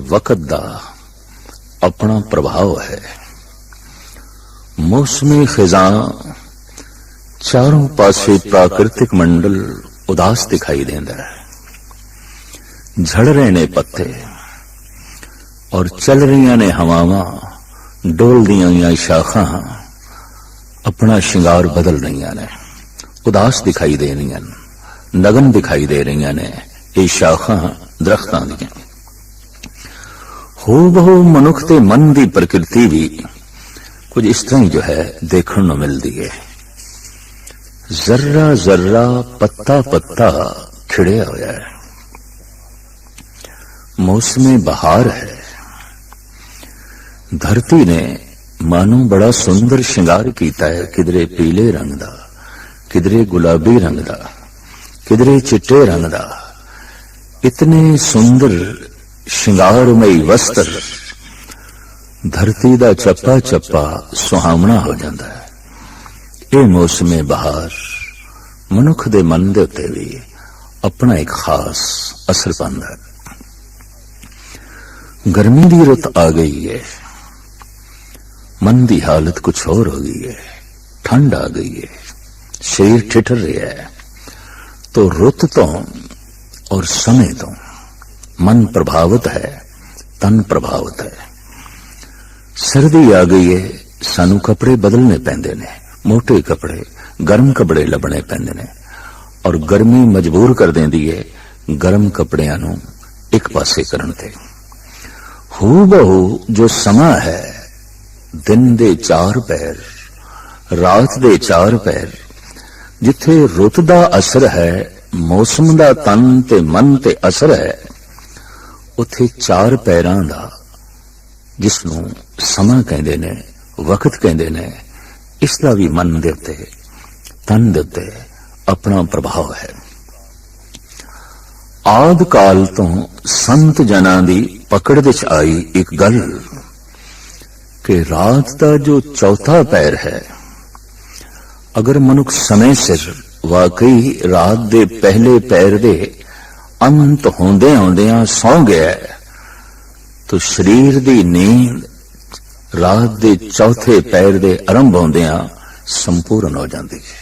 वक़्त दा अपना प्रभाव है। मौसमी खिजां चारों पासे प्राकृतिक मंडल उदास दिखाई देंदा है। झड़ रहे ने पत्ते और चल रही ने हवावां, डोल दियां शाखां अपना शिंगार बदल रही ने, उदास दिखाई दे रही, नगन दिखाई दे रही ने। ये शाखां दरख्तां दियां हो बहु मनुख ते मन की प्रकृति भी कुछ इस तरह ही जो है देखने को मिलती है। जर्रा जर्रा पत्ता पत्ता खिड़िया होया है। मौसम बहार है। धरती ने मानो बड़ा सुंदर श्रृंगार किया है, किधरे पीले रंग दा, किधरे गुलाबी रंग दा, किधरे चिट्टे रंग दा। इतने सुंदर श्रृंगारमयी वस्त्र धरती दा चप्पा चप्पा सुहावना हो जाता है। ये मौसम बहार मनुख दे मन दे उत्ते भी अपना एक खास असर पांदा है। गर्मी दी रुत आ गई है, मन की हालत कुछ और हो गई है। ठंड आ गई है, शरीर ठिठर रहा है। तो रुत तो और समय तो मन प्रभावित है, तन प्रभावित है। सर्दी आ गई है, सानू कपड़े बदलने पैंदे ने, मोटे कपड़े, गर्म कपड़े लबने पैंदे ने। और गर्मी मजबूर कर देंदी है गर्म कपड़ियां नू एक पासे करन ते। हू बहु जो समा है, दिन दे 4 पैर, रात दे 4 पैर, जिथे रुत दा असर है, मौसम दा तन ते मन ते असर है, उथे 4 पैरां दा जिसनू समा कहंदे ने, वक्त कहंदे ने, इसका भी मन दे उत्ते, तन दे उत्ते अपना प्रभाव है। आद काल तो संत जनां दी पकड़ विच आई एक गल कि रात का जो चौथा पैर है, अगर मनुख समय सिर वाकई रात दे पहले पैर दे अंत होंदे होंदियां सौ गया है, तो शरीर दी नींद रात दे चौथे पैर दे आरंभ होंदियां संपूर्ण हो जाती है।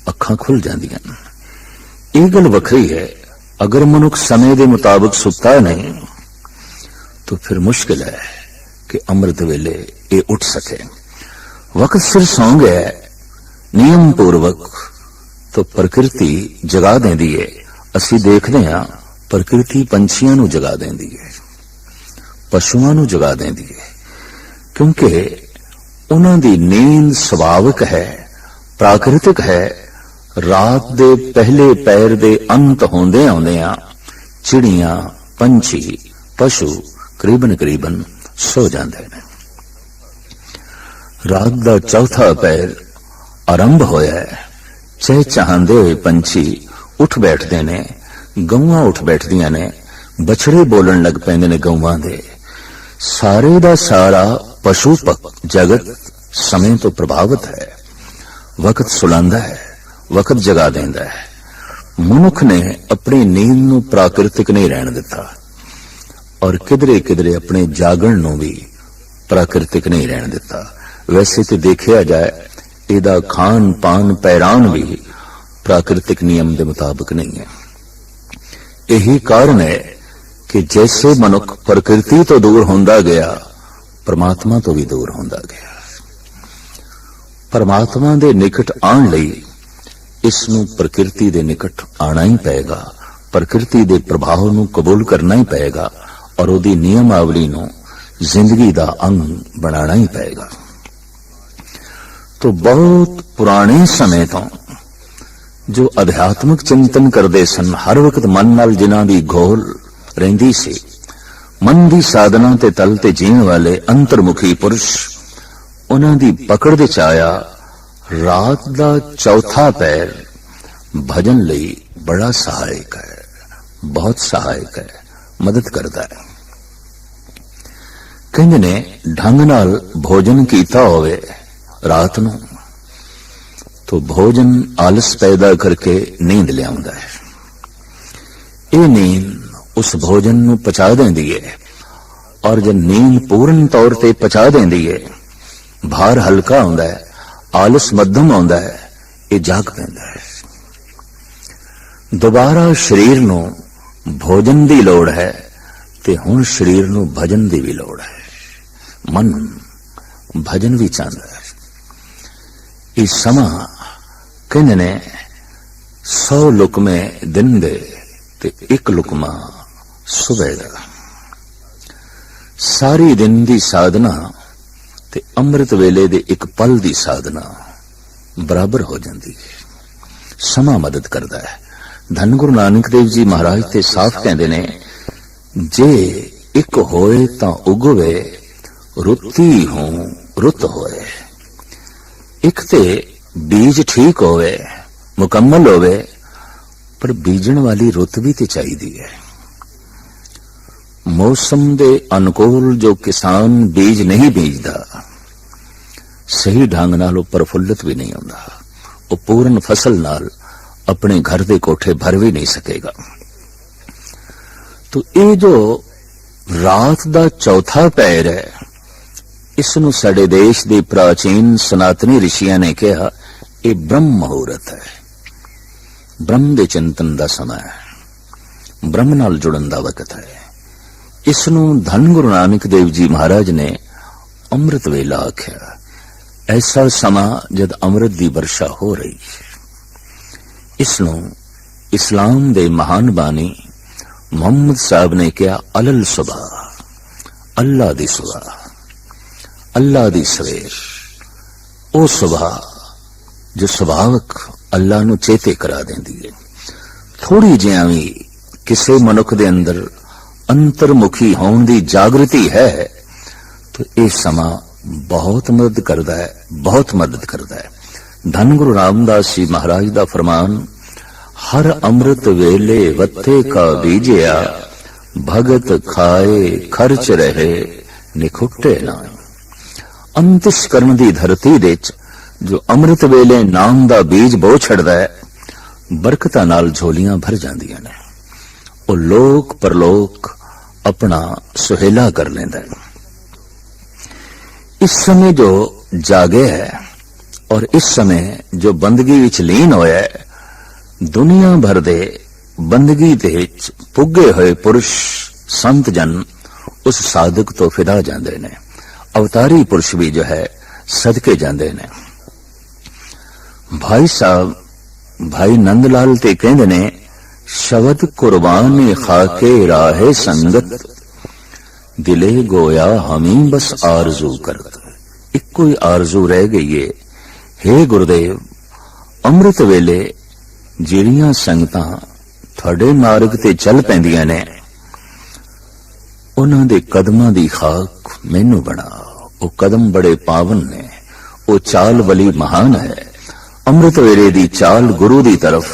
अखां खुल जांदियां। यह गल वखरी है। अगर मनुख समय के मुताबिक सुता नहीं तो फिर मुश्किल है कि अमृत वेले ये उठ सके। वक्त सिर सौ गया नियम पूर्वक तो प्रकृति जगा देंदी है। असी देखते हैं प्रकृति पंछियों नू जगा देंदी है, पशुओं नू जगा देंदी है, क्योंकि उन्हां दी नींद स्वाभाविक है, प्राकृतिक है। रात दे पहले पैर दे अंत होंदे होंदियां चिड़ियां, पंछी, पशु करीबन करीबन सो जाते हैं। रात दा चौथा पैर आरंभ होया है। चहचहांदे हुए पंछी उठ बैठते ने, गऊआं उठ बैठदियां ने, बछड़े बोलन लग पैंदे ने गऊआं दे। सारे दा सारा पशु जगत समय तो प्रभावित है। वक्त सुलांदा है, वक्त जगा देंदा है। मनुख ने अपनी नींद नू प्राकृतिक नहीं रहन दिता और किधरे किधरे अपने जागण नू भी प्राकृतिक नहीं रहन दिता। वैसे तो देखा जाए इहदा खान पान पैरान भी प्राकृतिक नियम के मुताबिक नहीं है। यही कारण है कि जैसे मनुख प्रकृति तो दूर होंदा गया, परमात्मा तो भी दूर होंदा गया। परमात्मा के निकट आने लई इसनू प्रकृति के निकट आना ही पएगा, प्रकृति के प्रभाव नू कबूल करना ही पएगा और उहदी नियमावली नू जिंदगी का अंग बनाना ही पएगा। तो बहुत पुराने समय तो जो अध्यात्मिक चिंतन करते सन, हर वक्त मन नाल जिन्हां दी घोल रहिंदी सी, मन की साधना ते तल ते जीण वाले अंतर्मुखी पुरुष, उन्हां दी पकड़ विच आया रात दा चौथा पैर भजन लई बड़ा सहायक है, बहुत सहायक है, मदद करता है। कहंदे ने ढंग नाल भोजन कीता होवे रात नूं तो भोजन आलस पैदा करके नींद लियाउंदा है। ये नींद उस भोजन नूं पचा देंदी है और जब नींद पूर्ण तौर ते पचा देंदी है, भार हल्का आउंदा है, आलस मध्यम आउंदा है, ये जाग पैंदा है। दोबारा शरीर नूं भोजन दी लोड़ है ते हुण शरीर नूं भजन दी भी लोड़ है। मन भजन भी चाहता है। इस समा कहंदे ने 100 लुकमे दिन दे ते 1 लुकमा सुबह दा। सारी दिन दी साधना ते अमृत वेले दे 1 पल दी साधना बराबर हो जाती है। समा मदद करता है। धन गुरु नानक देव जी महाराज ते साफ कहंदे ने, जे एक होए तां उगवे, रुती हो रुत होए। एक ते बीज ठीक होवे, मुकम्मल होवे, पर बीजण वाली रुत भी ते चाहिदी है। मौसम दे अनुकूल जो किसान बीज नहीं बीजदा, सही ढंग नाल वो प्रफुल्लित भी नहीं होंदा। वो पूर्ण फसल नाल अपने घर दे कोठे भर भी नहीं सकेगा। तो ये जो रात दा चौथा पैर है, इसनूं साडे देश दे प्राचीन सनातनी ऋषियां ने कहा, ये ब्रह्म मुहूर्त है। ब्रह्म दे चिंतन दा समय है, ब्रह्म नाल जुड़न दा वक्त है। इसनूं धन गुरु नानक देव जी महाराज ने अमृत वेला आख्या। ऐसा समा जद अमृत दी वर्षा हो रही है। इसनूं इस्लाम दे महान बानी मोहम्मद साहब ने कहा, अलल सुबह, अल्लाह दी सुबह, अल्लाह दी सवेर। ओ सुबह जो सुभावक अल्लाह नूं चेते करा देंदी है। थोड़ी जिहां भी किसी मनुख दे अंदर अंतर्मुखी होने दी जागृति है, तो यह समा बहुत मदद करता है, बहुत मदद करता है। धन गुरु रामदास जी महाराज दा फरमान, हर अमृत वेले वत्ते का बीजिया, भगत खाए खर्च रहे निखुट्टे ना। अंतिश करन दी धरती दे जो अमृत वेले नाम दा बीज बो छड़दा है, बरकतां नाल झोलियां भर जांदियां ने। वो लोक परलोक अपना सुहेला कर लेंदा है। इस समय जो जागे है और इस समय जो बंदगी विच लीन होया है, दुनिया भर दे बंदगी दे विच पुगे होए पुरुष संत जन उस साधक तो फिदा जांदे ने। अवतारी पुरुष भी जो है सदके जांदे ने। भाई साहब भाई नंदलाल ते कहंदे ने, शबद कुर्बान खाके राहे संगत, दिले गोया हमी बस आरजू करत। एक कोई आरजू रह गई है, हे गुरुदेव, अमृत वेले ਜਿਹੜੀਆਂ ਸੰਗਤਾਂ ਤੁਹਾਡੇ ਮਾਰਗ ਤੇ ਚੱਲ ਪੈਂਦੀਆਂ ਨੇ, ਉਹਨਾਂ ਦੇ ਕਦਮਾਂ ਦੀ ਖਾਕ ਮੈਨੂੰ ਬਣਾ। ਉਹ ਕਦਮ ਬੜੇ ਪਾਵਨ ਨੇ, ਉਹ ਚਾਲ ਬਲੀ ਮਹਾਨ ਹੈ। ਅੰਮ੍ਰਿਤ ਵੇਲੇ ਦੀ ਚਾਲ ਗੁਰੂ ਦੀ ਤਰਫ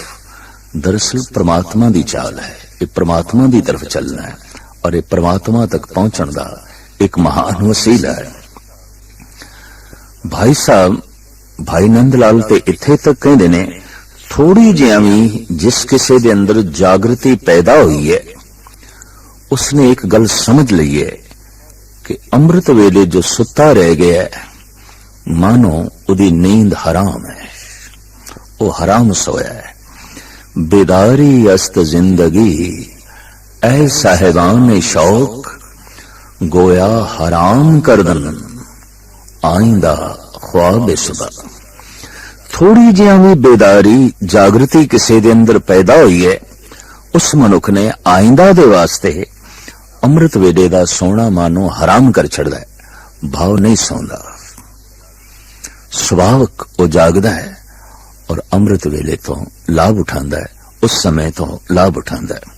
दरअसल परमात्मा दी चाल है। ये परमात्मा दी तरफ चलना है और ये परमात्मा तक पहुंचण दा एक महान वसीला है। भाई साहब भाई नंदलाल ते इत्थे तक कहंदे ने, थोड़ी जिहां भी जिस किसी दे अंदर जागृति पैदा हुई है, उसने एक गल समझ ली है कि अमृत वेले जो सुता रह गया है, मानो उदी नींद हराम है, वो हराम सोया है। बेदारी अस्त जिंदगी ऐ साहिबान शौक, गोया हराम करदन आइंदा ख्वाब सुबह। थोड़ी जिहां भी बेदारी जागृति किसी दे अंदर पैदा हुई है, उस मनुख ने आइंदा दे वास्ते अमृत वेले दा सोना मानो हराम कर छड़दा है, भाव नहीं सौंदा। सुभावक वो जागदा है और अमृत वेले तो लाभ उठांदा है, उस समय तो लाभ उठांदा है।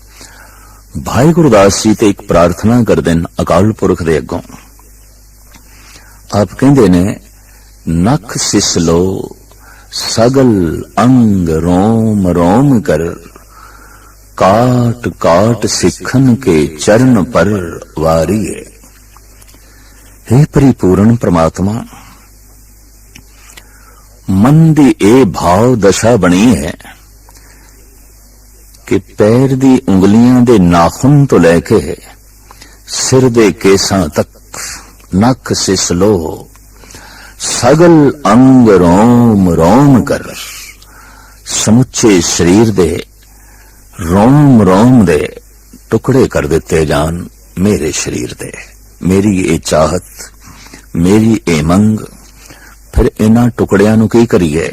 भाई गुरदास जी ते एक प्रार्थना कर देन अकाल पुरख दे अगों। आप कहंदे ने, नख सिसलो सगल अंग रोम रोम कर, काट काट सिखन के चरण पर वारिए। हे परिपूर्ण परमात्मा, मन दी ए भाव दशा बनी है कि पैर दी उंगलियां दे नाखून तो लैके सिर दे केसां तक नक सिसलो सगल अंग रोम रोम कर समुचे शरीर दे रोम रोम दे टुकड़े कर दिते जान मेरे शरीर दे। मेरी ये चाहत, मेरी ये मंग, फिर इन्हां टुकड़ियां नूं की करिए?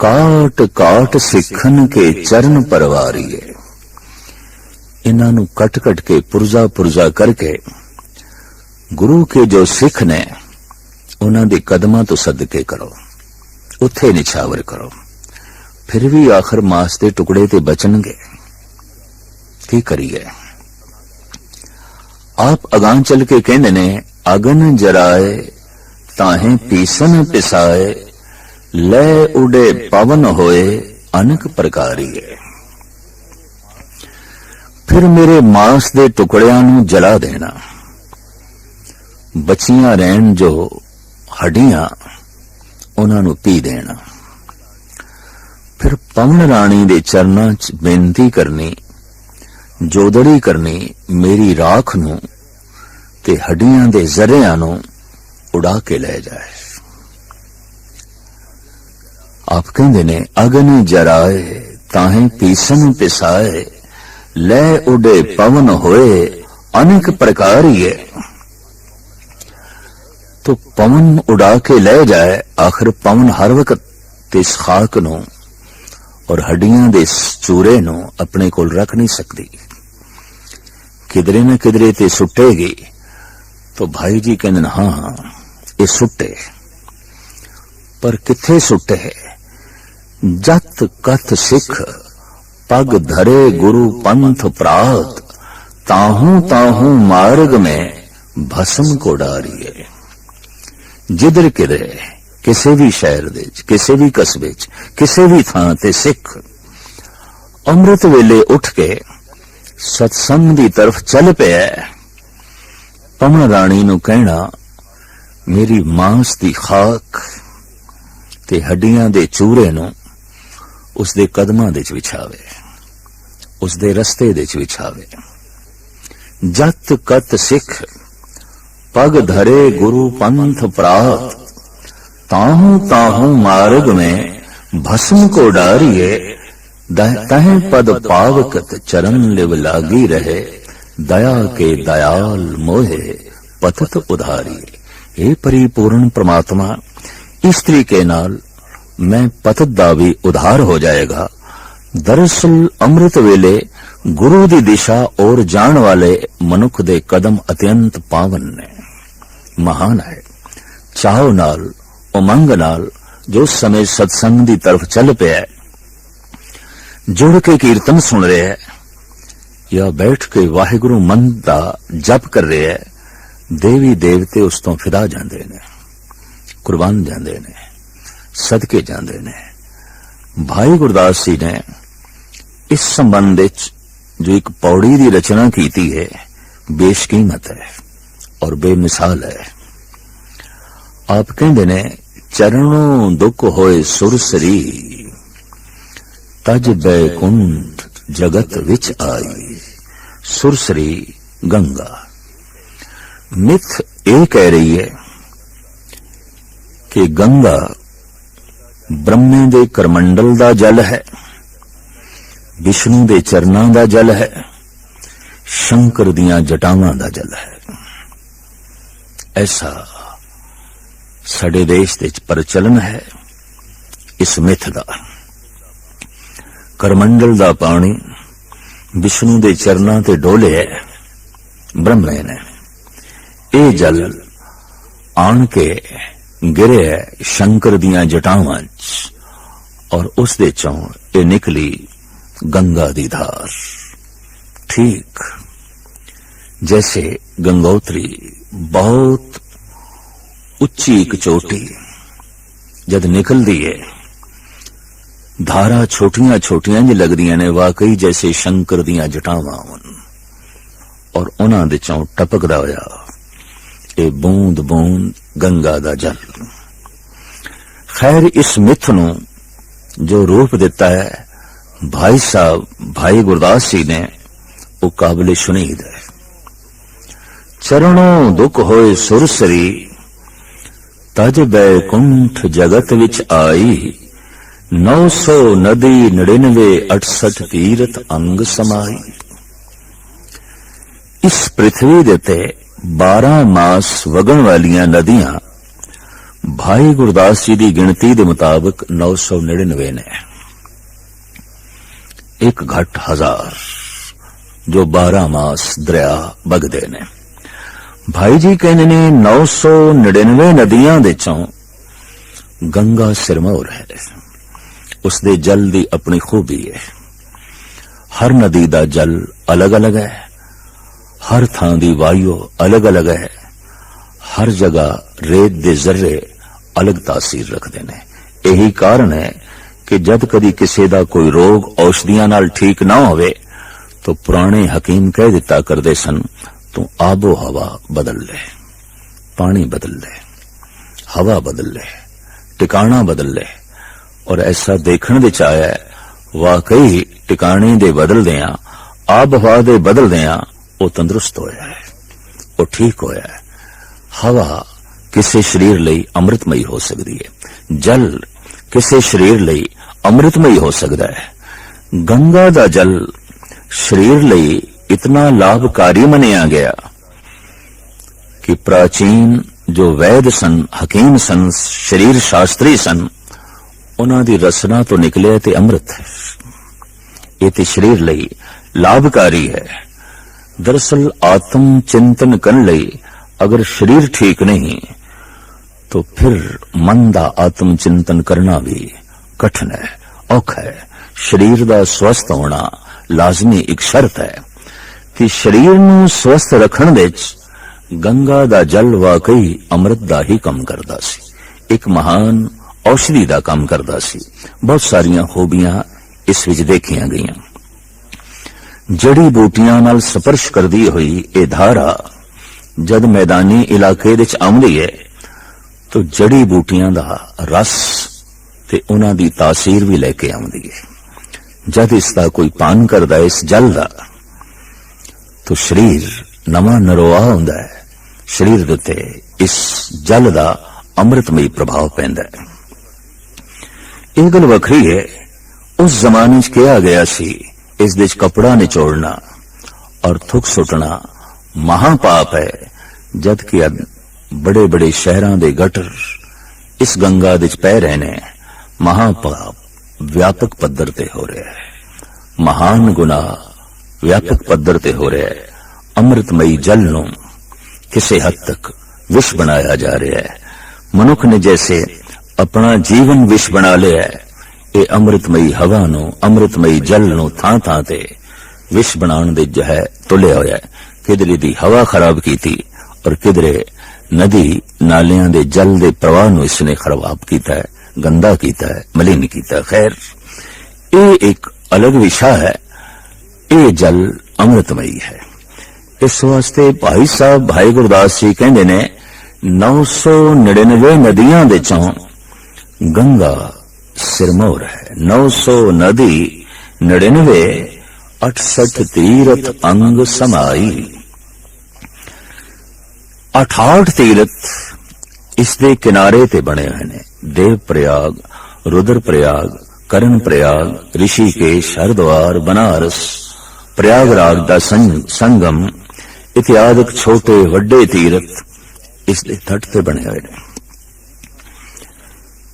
काट काट सिखन के चरण परवारीए। इन्हां नूं कट कट के पुरजा पुरजा करके गुरु के जो सिख ने उन्हां दी कदमां तो सदके करो, उत्थे निछावर करो, फिर भी आखिर मांस दे टुकड़े ते बचणगे। की करिए? आप अगां चल के कहंदे ने अगन जराए ताहें पीसन पिसाए ले उड़े पवन होए अनेक प्रकारिए। फिर मेरे मांस दे टुकड़ियां नूं जला देना, बचियां रहन जो हड्डियां उन्हां नूं पी देना। फिर पवन राणी दे चरनां च बेनती करनी, जोदड़ी करनी मेरी राख नूं ते हड्डियां दे जरियां नूं उड़ा के ले जाए। आप कहंदे ने अगन जराए ताहें पीसन पिसाए ले उड़े पवन होए अनेक प्रकारिए। तो पवन उड़ा के ले जाए, आखिर पवन हर वक्त इस खाक नूं और हड्डियां दे चूरे नूं अपने कोल रख नहीं सकती, किधरे न किधरे ते सुटेगी। तो भाई जी कहंदे हाँ हाँ ये सुटे, पर किथे सुटे? जत कथ सिख पग धरे गुरु पंथ प्रात ताहू ताहू मार्ग में भस्म को डारिए। जिधर किधरे किसी भी शहर दे, किसी भी कस्बे च, किसी भी थां ते सिख अमृत वेले उठ के सत्संग दी तरफ चल पिया, पवन राणी नूं कहना मेरी मांस दी खाक ते हड्डियां दे चूरे नूं उस दे कदमां दे च विछावे, उस दे रस्ते दे च विछावे। जत कत सिख पग धरे गुरु पंथ प्रात ताहू ताहू मार्ग में भस्म को डारिए। तह पद पावकत चरण लिव लागी रहे दया के दयाल मोहे पतत उधारी। हे परिपूर्ण परमात्मा, इस तरीके नाल मैं पतत दा भी उधार हो जाएगा। दरअसल अमृत वेले गुरु दी दिशा और जान वाले मनुख दे कदम अत्यंत पावन ने, महान है। चाहो नाल उमंग नाल जो समय सत्संग दी तरफ चल पिया, जुड़ के कीर्तन सुन रहे है या बैठ के वाहिगुरु मन दा जप कर रहे है, देवी देवते उस तो फिदा जांदे ने, कुर्बान जांदे ने, सदके जांदे ने। भाई गुरदास जी ने इस संबंध विच जो एक पौड़ी की रचना की है, बेशकीमत है और बेमिसाल है। आप कहंदे ने चरणों दुख होए सुरसरी तज बैकुंठ जगत विच आई। सुरसरी गंगा मिथ ये कह रही है कि गंगा ब्रह्मे दे करमंडल दा जल है, विष्णु दे चरनां दा जल है, शंकर दियां जटावां दा जल है। ऐसा साडे देश दे प्रचलन है इस मिथ दा। करमंडल दा पानी विष्णु दे चरनां ते डोले है ब्रह्मे ने, ये जल आन के गिरे है शंकर दियां जटावां च और उस दे चों ये निकली गंगा दी धार। ठीक जैसे गंगोत्री बहुत उच्ची एक चोटी जद निकलदी है, धारा छोटियां छोटियां जी लगदियां ने, वाकई जैसे शंकर दियां जटावां होन, और उन्हां दे चों टपकदा होया ये बूंद बूंद गंगा दा जल। खैर इस मिथ नूं जो रूप दिता है भाई साहब भाई गुरदास जी ने वो काबिल शुनीद है। चरणों दुख होए सुरसरी, तज बैकुंठ जगत विच आई। 900 नदी 99 68 तीरथ अंग समाई। इस पृथ्वी दे ते 12 मास वगण वालियां नदियां भाई गुरदास जी की गिनती के मुताबिक 999 ने। एक घट 1000 जो 12 मास दरिया बगदे ने। भाई जी कहने ने 999 नदियां दे चों गंगा सिरमौर है। उसदे जल की अपनी खूबी है। हर नदी का जल अलग अलग है, हर थां दी वायु अलग अलग है, हर जगह रेत दे जर्रे अलग तासीर रखते हैं। यही कारण है कि जब कभी किसी का कोई रोग औषधियां नाल ठीक ना होवे तो पुराने हकीम कह दिता करते सन, तू आबो हवा बदल ले, पानी बदल ले, हवा बदल ले, टिकाणा बदल ले। और ऐसा देखने दे आया है, वाकई टिकाणे दे बदल दिया, आब हवा दे बदल दिया वो तंदुरुस्त होया है, वो ठीक होया है। हवा किसी शरीर लई अमृतमयी हो सकती है, जल किसी शरीर लई अमृतमयी हो सकता है। गंगा दा जल शरीर लई इतना लाभकारी मनिया गया कि प्राचीन जो वैद सन, हकीम सन, शरीर शास्त्री सन, उन्हां दी रसना तो निकले ते अमृत है। ये ते शरीर लई लाभकारी है। दरअसल आत्म चिंतन करने लई अगर शरीर ठीक नहीं तो फिर मन दा आत्म चिंतन करना भी कठिन है, औखा है। शरीर दा स्वस्थ होना लाजमी एक शर्त है कि शरीर नूं स्वस्थ रखण विच गंगा दा जल वाकई अमृत दा ही काम करदा सी, एक महान औषधि दा काम करदा सी। बहुत सारियां खूबियां इस विच देखियां गईयां। जड़ी बूटियां नाल स्पर्श करदी हुई ये धारा जद मैदानी इलाके विच आउंदी है तो जड़ी बूटियां दा रस ते उन्हां दी तासीर भी लेके आउंदी है। जद इसका कोई पान करदा इस जल दा तो शरीर नवा नरोआ हुंदा है। शरीर दे उत्ते इस जल दा अमृतमयी प्रभाव पैंदा है। यह गल वखरी है, उस जमाने च कहा गया सी इस देश कपड़ा निचोड़ना और थुक सुटना महापाप है, जबकि अब बड़े बड़े शहरों के गटर इस गंगा दे पै रहे ने। महापाप व्यापक पद्धर ते हो रहा है, महान गुनाह व्यापक पद्धर ते हो रहा है। अमृतमयी जल नूं किसी हद तक विष बनाया जा रहा है। मनुख ने जैसे अपना जीवन विष बना लिया है, ये अमृतमयी हवा नूं, अमृतमयी जल नूं थां थां ते विष बनाने दे जो है तुलिया होया है। किधरे दी हवा खराब की थी और किधरे नदी नालियां दे जल दे प्रवाह नूं इसने खराब किया है, गंदा किया है, मलिन किया। खैर ये एक अलग विषय है। ये जल अमृतमयी है। इस वास्ते भाई साहब भाई गुरदास जी कहते ने 999 नदियां दे चों गंगा सिरमौर है। 900 नदी 99 68 तीरथ अंग समाई। 68 तीरथ इस दे किनारे ते बने हुए ने। देव प्रयाग, रुद्र प्रयाग, करण प्रयाग, ऋषिकेश, हरिद्वार, बनारस, प्रयागराज दा संगम इत्यादि छोटे वड्डे तीरथ इस दे तट ते बने हुए ने।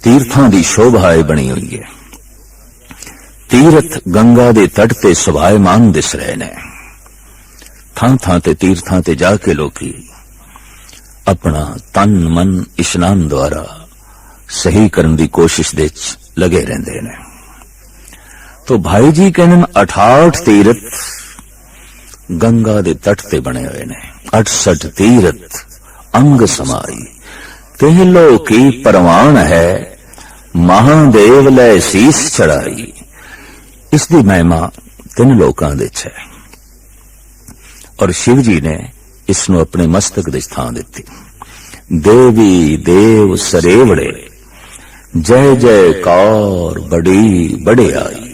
तीर्थां दी शोभा बनी हुई है। तीर्थ गंगा दे तट ते सुभायमान दिस रहे ने। थां थां ते तीर्थां ते जाके लोकी अपना तन मन इशनान द्वारा सही करने की कोशिश दे लगे रहंदे ने। तो भाई जी कहने 68 तीरथ गंगा दे तट ते बने हुए ने। 68 तीरथ अंग समाई। तेहलो की परवान है, महादेव लै सीस चढ़ाई। इसकी महिमा 3 लोकां दे है और शिव जी ने इसनों अपने मस्तक दे स्थान दिती। देवी देव सरेवड़े, जय जयकार बड़ी बड़े आई।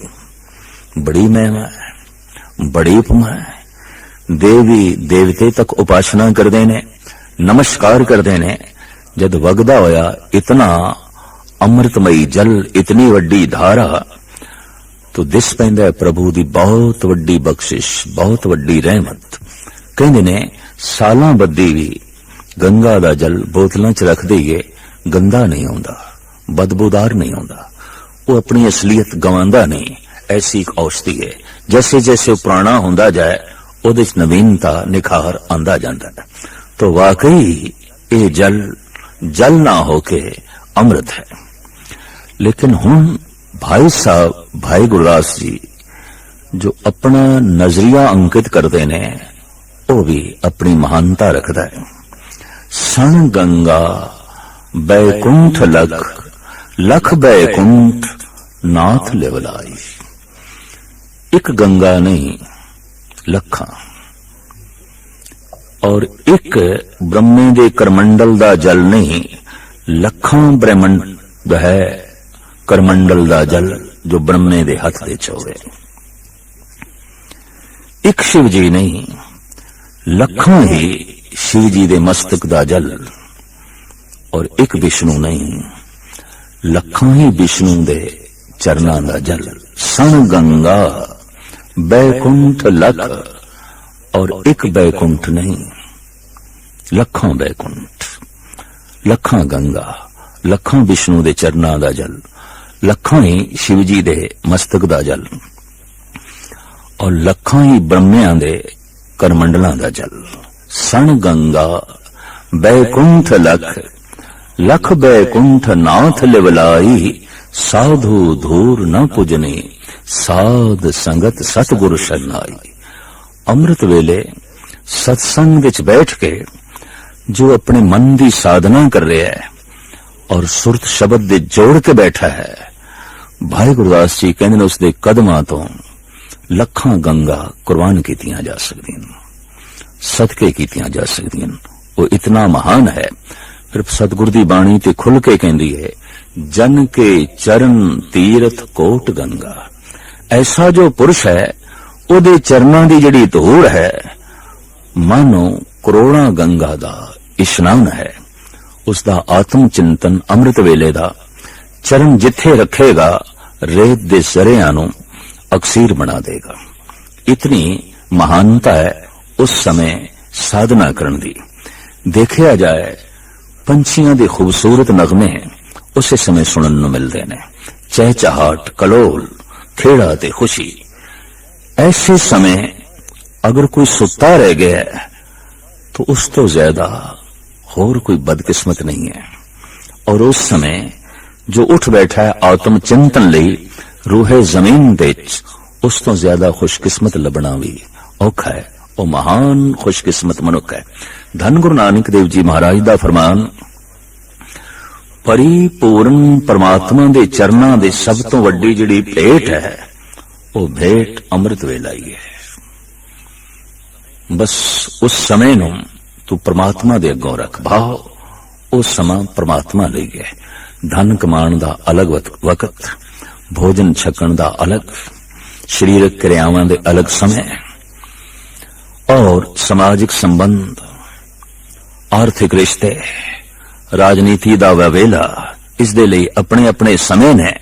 बड़ी महिमा है, बड़ी उपमा है। देवी देवते तक उपासना करते ने, नमस्कार करते ने। जद वगदा होया इतना अमृतमयी जल, इतनी वड्डी धारा, तो दिस पैंदा है प्रभु दी बहुत वड्डी बख्शिश, बहुत वड्डी रहमत। कहंदे ने सालां बद्दी भी गंगा दा जल बोतलां च रख दईए, गंदा नहीं आउंदा, बदबूदार नहीं आउंदा, वो अपनी असलियत गवांदा नहीं। ऐसी एक औषधि है, जैसे जैसे पुराना होंदा जाए उहदे च नवीनता निखार आंदा जांदा है। तो वाकई ये जल जल ना होके अमृत है। लेकिन हुण भाई साहब, भाई गुरदास जी जो अपना नजरिया अंकित करते ने, वो भी अपनी महानता रखता है। सन गंगा बैकुंठ लख, लख बैकुंठ नाथ लेवलाई। एक गंगा नहीं, लखा। और एक ब्रह्मे दे करमंडल दा जल नहीं, लखां ब्रह्मंड है करमंडल दा जल जो ब्रह्मे दे हथ दे चोवे। एक शिव जी नहीं, लखां ही शिव जी दे मस्तक दा जल। और एक विष्णु नहीं, लखां ही विष्णु दे चरनां दा जल। सन गंगा बैकुंठ लख, और एक बैकुंठ नहीं, लखां बैकुंठ, लखां गंगा, लखां विष्णु दे चरनां दा जल, लखां ही शिव जी दे मस्तक दा जल, और लखां ही ब्रह्मियां दे करमंडलां दा जल। सन गंगा बैकुंठ लख, लख बैकुंठ नाथ लिवलाई। साधु धूर न पुजने, साध संगत सतगुरु शरनाई। अमृत वेले सत्संग विच बैठ के जो अपने मन की साधना कर रहा है और सुरत शब्द दे जोड़ के बैठा है, भाई गुरदास जी कहते हैं उसके कदमां तो लखां गंगा कुर्बान कीतियां जा सकदियां, सदके कीतियां जा सकदियां। वो इतना महान है। फिर सतगुर दी बाणी ते खुल के कहंदी है, जन के चरण तीरथ कोट गंगा। ऐसा जो पुरुष है, ओदे चरणां दी जिहड़ी धूड़ है, मानो करोड़ां गंगा दा इशनान है। उसका आत्म चिंतन अमृत वेले दा चरण जिथे रखेगा, रेत दे सरियां नूं अक्सीर बना देगा। इतनी महानता है उस समय साधना करन दी। देखिया जाए पंछियां दे खूबसूरत नगमे उस समय सुनन नूं मिलदे ने, चहचहाट, कलोल, खेड़ा ते खुशी। ऐसे समय अगर कोई सुता रह गया है तो उस तो ज्यादा होर कोई बदकिस्मत नहीं है। और उस समय जो उठ बैठा है आत्म चिंतन लई रूहे जमीन विच, उस तो ज्यादा खुशकिस्मत लभना भी औखा है। वो महान खुशकिस्मत मनुख है। धन गुरु नानक देव जी महाराज दा फरमान, परिपूर्ण परमात्मा दे चरनां दे सब तो वड्डी जिहड़ी भेंट है, वो भेंट अमृत वेला ही है। बस उस समय नूं तू परमात्मा दे अगों रख भाव। उस समा परमात्मा लई है। धन कमाण दा अलग वक्त, भोजन छकण दा अलग, शरीरक क्रियावां दे अलग समय, और समाजिक संबंध, आर्थिक रिश्ते, राजनीति दा वेला, इस दे लई अपने अपने समय ने।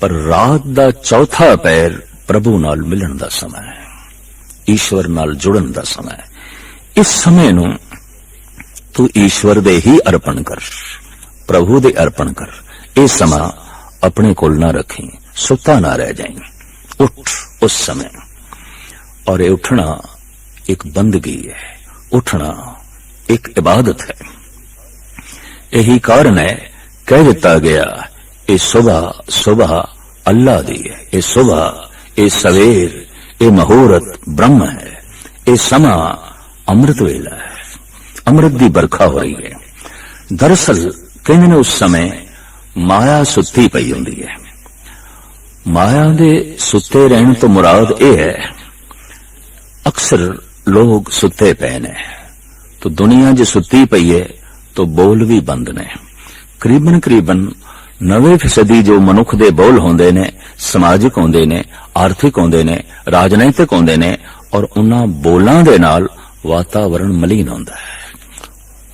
पर रात दा चौथा पैर प्रभु नाल मिलन दा समय है, ईश्वर नाल जुड़न दा समय है। इस समय नूं तू ईश्वर दे ही अर्पण कर, प्रभु दे अर्पण कर। ये समा अपने कोल ना रखें, सुता ना रह जाए। उठ उस समय। और ये उठना एक बंदगी है, उठना एक इबादत है। यही कारण है कह दिता गया, ये सुबह सुबह अल्लाह दी है, ये सुबह, ये सवेर, ये मुहूर्त ब्रह्म है, ये समा अमृत वेला है, अमृत दी बरखा हो रही है। दरअसल कहने ने उस समय माया सुत्ती पई हुंदी है। माया दे सुते रहने तो मुराद यह है, अक्सर लोग सुते पे ने, तो दुनिया जो सुती पई है तो बोल भी बंद ने। करीबन करीबन ਨਵੇਂ ਫੀਸਦੀ ਜੋ ਮਨੁੱਖ ਦੇ ਬੋਲ ਹੁੰਦੇ ਨੇ, ਸਮਾਜਿਕ ਹੁੰਦੇ ਨੇ, ਆਰਥਿਕ ਹੁੰਦੇ ਨੇ, ਰਾਜਨੀਤਿਕ ਹੁੰਦੇ ਨੇ, ਔਰ ਉਹਨਾਂ ਬੋਲਾਂ ਦੇ ਨਾਲ ਵਾਤਾਵਰਣ ਮਲੀਨ ਹੁੰਦਾ ਹੈ।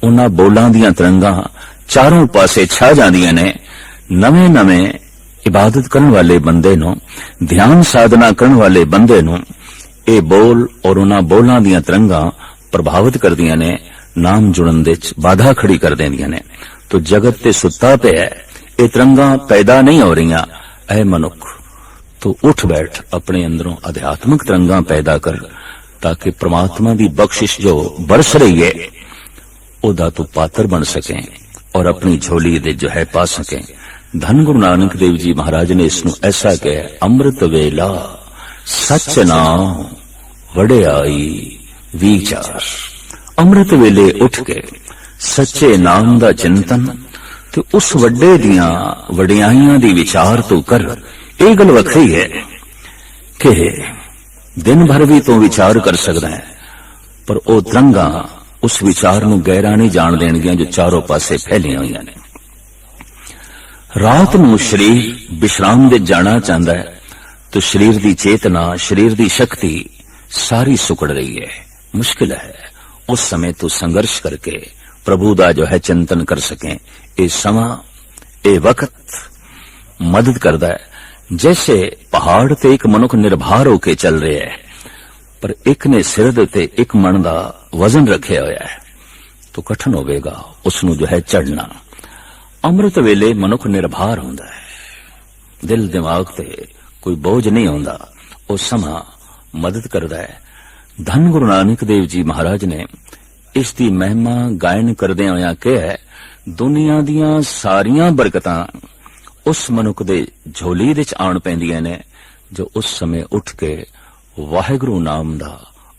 ਉਹਨਾਂ ਬੋਲਾਂ ਦੀਆਂ ਤਰੰਗਾਂ ਚਾਰੋਂ ਪਾਸੇ ਛਾ ਜਾਂਦੀਆਂ ਨੇ। ਨਵੇਂ ਇਬਾਦਤ ਕਰਨ ਵਾਲੇ ਬੰਦੇ ਨੂੰ, ਧਿਆਨ ਸਾਧਨਾ ਕਰਨ ਵਾਲੇ ਬੰਦੇ ਨੂੰ ਇਹ ਬੋਲ ਔਰ ਉਹਨਾਂ ਬੋਲਾਂ ਦੀਆਂ ਤਰੰਗਾਂ ਪ੍ਰਭਾਵਿਤ ਕਰਦੀਆਂ ਨੇ, ਨਾਮ ਜੁੜਨ ਦੇ ਵਿੱਚ ਬਾਧਾ ਖੜੀ ਕਰ ਦਿੰਦੀਆਂ ਨੇ। ਤੋ ਜਗਤ ਤੇ ਸੁੱਤਾ ਪਿਆ, ਇਹ ਤਰੰਗਾਂ ਪੈਦਾ ਨਹੀਂ ਹੋ ਰਹੀਆਂ। ਐ ਮਨੁੱਖ, ਤੂੰ ਉੱਠ ਬੈਠ, ਆਪਣੇ ਅੰਦਰੋਂ ਅਧਿਆਤਮਿਕ ਤਰੰਗਾਂ ਪੈਦਾ ਕਰ, ਤਾਕਿ ਪ੍ਰਮਾਤਮਾ ਦੀ ਬਖਸ਼ਿਸ਼ ਜੋ ਬਰਸ ਰਹੀ ਹੈ ਉਹਦਾ ਤੂੰ ਪਾਤਰ ਬਣ ਸਕੇ ਔਰ ਆਪਣੀ ਝੋਲੀ ਦੇ ਜੋ ਹੈ ਪਾ ਸਕੇ। ਧੰਨ ਗੁਰੂ ਨਾਨਕ ਦੇਵ ਜੀ ਮਹਾਰਾਜ ਨੇ ਇਸ ਨੂੰ ਐਸਾ ਕਿਹਾ, ਅੰਮ੍ਰਿਤ ਵੇਲਾ ਸੱਚ ਨਾਮ ਵਡਿਆਈ ਵਿਚਾਰ। ਅੰਮ੍ਰਿਤ ਵੇਲੇ ਉੱਠ ਕੇ ਸੱਚੇ ਨਾਮ ਦਾ ਚਿੰਤਨ ਤੇ ਉਸ ਵੱਡੇ ਦੀਆਂ ਵਡਿਆਈਆਂ ਦੀ ਵਿਚਾਰ ਤੂੰ ਕਰ। ਇਹ ਗੱਲ ਵੱਖਰੀ ਹੈ ਕਿ ਦਿਨ ਭਰ ਵੀ ਤੂੰ ਵਿਚਾਰ ਕਰ ਸਕਦਾ ਹੈ, ਪਰ ਉਹ ਤਰੰਗਾਂ ਉਸ ਵਿਚਾਰ ਨੂੰ ਗਹਿਰਾ ਨਹੀਂ ਜਾਣ ਦੇਣਗੀਆਂ ਜੋ ਚਾਰੋਂ ਪਾਸੇ ਫੈਲੀਆਂ ਹੋਈਆਂ ਨੇ। ਰਾਤ ਨੂੰ ਸਰੀਰ ਵਿਸ਼ਰਾਮ ਦੇ ਜਾਣਾ ਚਾਹੁੰਦਾ ਹੈ ਤਾਂ ਸਰੀਰ ਦੀ ਚੇਤਨਾ, ਸਰੀਰ ਦੀ ਸ਼ਕਤੀ ਸਾਰੀ ਸੁਕੜ ਰਹੀ ਹੈ, ਮੁਸ਼ਕਿਲ ਹੈ। ਉਸ ਸਮੇਂ ਤੂੰ ਸੰਘਰਸ਼ ਕਰਕੇ ਪ੍ਰਭੂ ਦਾ ਜੋ ਹੈ ਚਿੰਤਨ ਕਰ ਸਕੇ। ਇਹ ਸਮਾਂ, ਇਹ ਵਕਤ ਮਦਦ ਕਰਦਾ ਹੈ। जैसे पहाड़ ते एक मनुख निर्भर होके चल रहा है, पर एक ने सिर दे ते एक मन का वजन रखे होया है, तो कठिन होवेगा उसनू जो है चढ़ना। अमृत वेले मनुख निर्भर होंदा है, दिल दिमाग ते कोई बोझ नहीं होंदा, वो समा मदद करदा है। धन गुरु नानक देव जी महाराज ने इसकी महिमा गायन करदे होया कहा, दुनिया दियां सारियां बरकतां उस मनुख दे झोली दे च आण पैंदियां ने जो उस समय उठ के वाहिगुरु नाम दा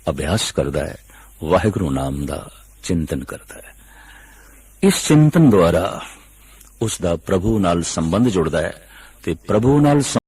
अभ्यास करदा है, वाहिगुरु नाम दा चिंतन करदा है। इस चिंतन द्वारा उसदा प्रभु नाल संबंध जुड़दा है ते प्रभु नाल